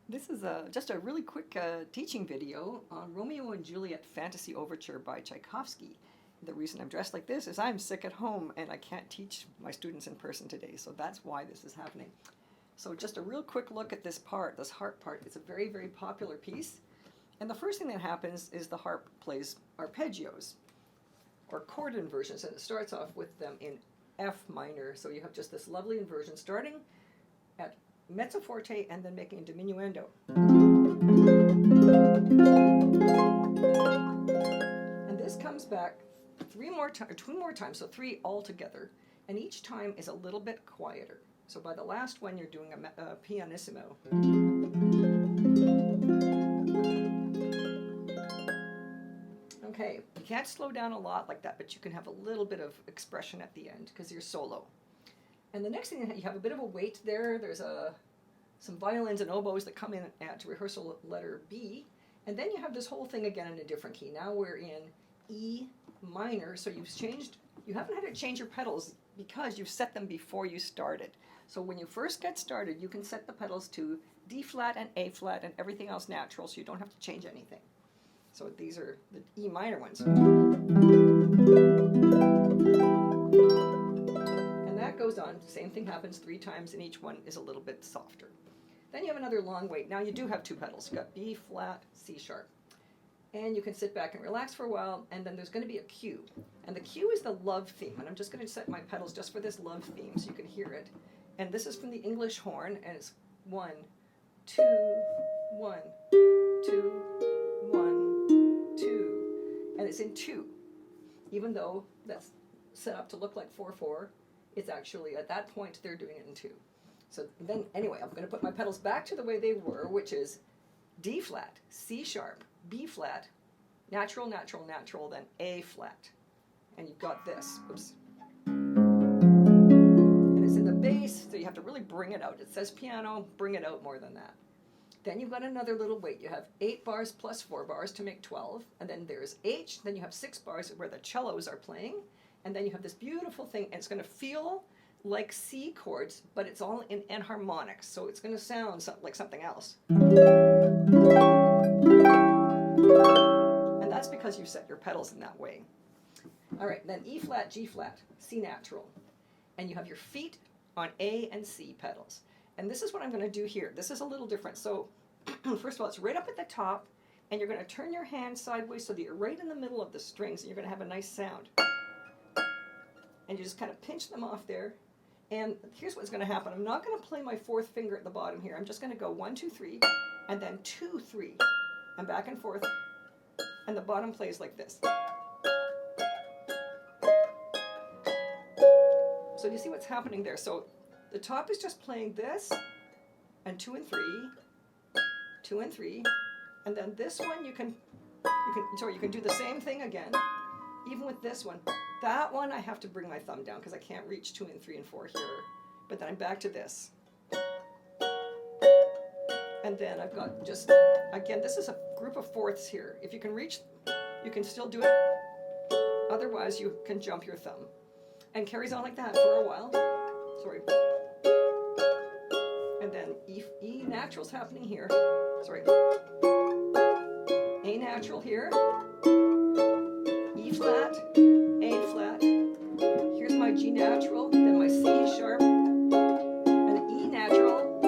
This is just a really quick teaching video on Romeo and Juliet Fantasy Overture by Tchaikowsky. The reason I'm dressed like this is I'm sick at home and I can't teach my students in person today, so that's why this is happening. So just a real quick look at this part, this harp part. It's a very, very popular piece. And the first thing that happens is the harp plays arpeggios, or chord inversions, and it starts off with them in F minor. So you have just this lovely inversion starting at mezzo forte and then making a diminuendo. And this comes back two more times, so three altogether, and each time is a little bit quieter. So by the last one, you're doing a pianissimo. Okay, you can't slow down a lot like that, but you can have a little bit of expression at the end because you're solo. And the next thing, you have a bit of a weight there. There's some violins and oboes that come in at rehearsal letter B. And then you have this whole thing again in a different key. Now we're in E minor, so you haven't had to change your pedals because you've set them before you started. So when you first get started, you can set the pedals to D flat and A flat and everything else natural, so you don't have to change anything. So these are the E minor ones. And that goes on. Same thing happens 3 times, and each one is a little bit softer. Then you have another long wait. Now you do have 2 pedals. You've got B flat, C sharp. And you can sit back and relax for a while, and then there's going to be a cue. And the cue is the love theme. And I'm just going to set my pedals just for this love theme so you can hear it. And this is from the English horn, and it's 1, 2, 1, 2, 1, 2. And it's in 2. Even though that's set up to look like 4/4, it's actually, at that point, they're doing it in 2. So then, anyway, I'm going to put my pedals back to the way they were, which is D flat, C sharp, B flat, natural, natural, natural, then A flat. And you've got this. Oops. And it's in the bass, so you have to really bring it out. It says piano, bring it out more than that. Then you've got another little weight. You have 8 bars plus 4 bars to make 12. And then there's H. Then you have 6 bars where the cellos are playing. And then you have this beautiful thing, and it's going to feel like C chords, but it's all in enharmonics, so it's going to sound like something else. And that's because you set your pedals in that way. All right, then E flat, G flat, C natural. And you have your feet on A and C pedals. And this is what I'm going to do here. This is a little different. So first of all, it's right up at the top, and you're going to turn your hand sideways so that you're right in the middle of the strings, and you're going to have a nice sound. And you just kind of pinch them off there. And here's what's going to happen. I'm not going to play my 4th finger at the bottom here. I'm just going to go 1, 2, 3, and then 2, 3, and back and forth. And the bottom plays like this. So do you see what's happening there? So the top is just playing this, and 2 and 3, 2 and 3, and then this one you can do the same thing again. Even with this one. That one I have to bring my thumb down because I can't reach 2 and 3 and 4 here. But then I'm back to this. And then I've got just, again, this is a group of 4ths here. If you can reach, you can still do it. Otherwise, you can jump your thumb. And carries on like that for a while. Sorry. And then E natural's happening here. Sorry. A natural here. E flat, A flat, here's my G natural, then my C sharp, and E natural,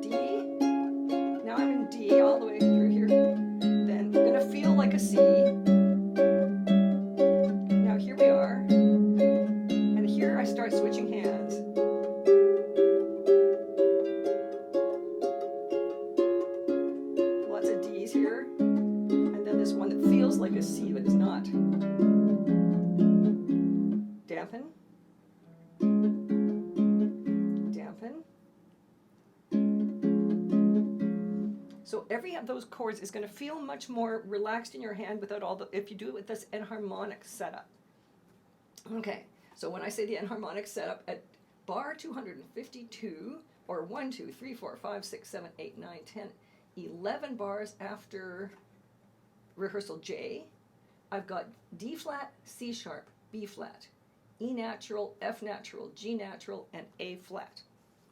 D, now I'm in D all the way through here, then I'm going to feel like a C, now here we are, and here I start switching hands. Lots of D's here. This one that feels like a C but is not. Dampen. Dampen. So every of those chords is going to feel much more relaxed in your hand without all the, if you do it with this enharmonic setup. Okay, so when I say the enharmonic setup at bar 252, or 1, 2, 3, 4, 5, 6, 7, 8, 9, 10, 11 bars after rehearsal J, I've got D flat, C sharp, B flat, E natural, F natural, G natural, and A flat.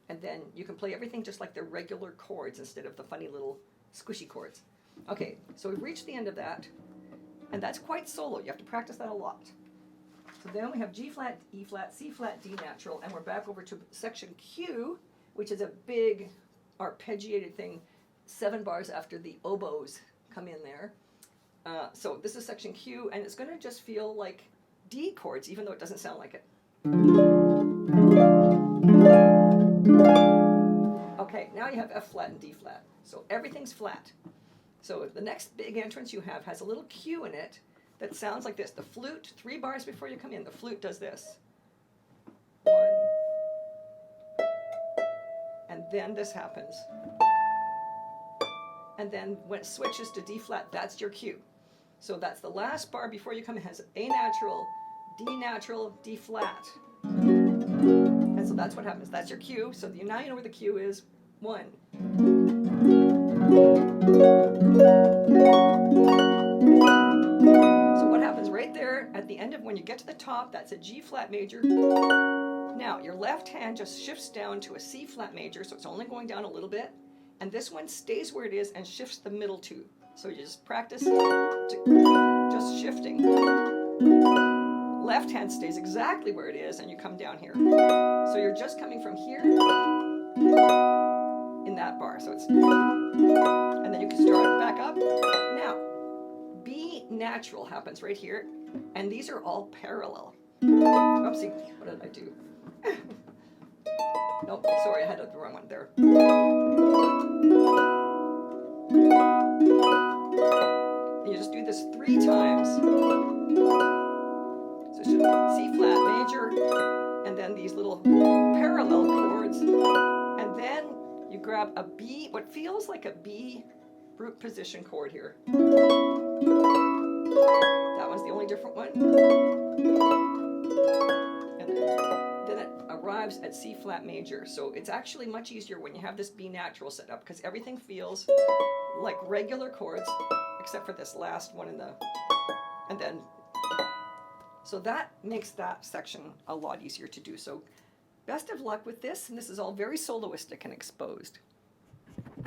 And then you can play everything just like the regular chords instead of the funny little squishy chords. Okay, so we've reached the end of that, and that's quite solo. You have to practice that a lot. So then we have G flat, E flat, C flat, D natural, and we're back over to section Q, which is a big arpeggiated thing, 7 bars after the oboes come in there. So this is section Q, and it's going to just feel like D chords, even though it doesn't sound like it. Okay, now you have F flat and D flat. So everything's flat. So the next big entrance you have has a little Q in it that sounds like this. The flute, 3 bars before you come in, the flute does this. 1. And then this happens. And then when it switches to D flat, that's your cue. So that's the last bar before you come in, has A natural, D flat. And so that's what happens. That's your cue. So now you know where the cue is. 1. So what happens right there at the end of when you get to the top, that's a G flat major. Now your left hand just shifts down to a C flat major, so it's only going down a little bit. And this one stays where it is and shifts the middle 2. So you just practice just shifting. Left hand stays exactly where it is and you come down here. So you're just coming from here in that bar. So it's, and then you can start back up. Now, B natural happens right here, and these are all parallel. Oopsie, what did I do? Nope, sorry, I had the wrong one there. And you just do this 3 times. So it's just C flat major, and then these little parallel chords, and then you grab a B, what feels like a B root position chord here. That one's the only different one. And then it arrives at C flat major. So it's actually much easier when you have this B natural set up because everything feels like regular chords except for this last one in the, and then, so that makes that section a lot easier to do. So best of luck with this, and this is all very soloistic and exposed.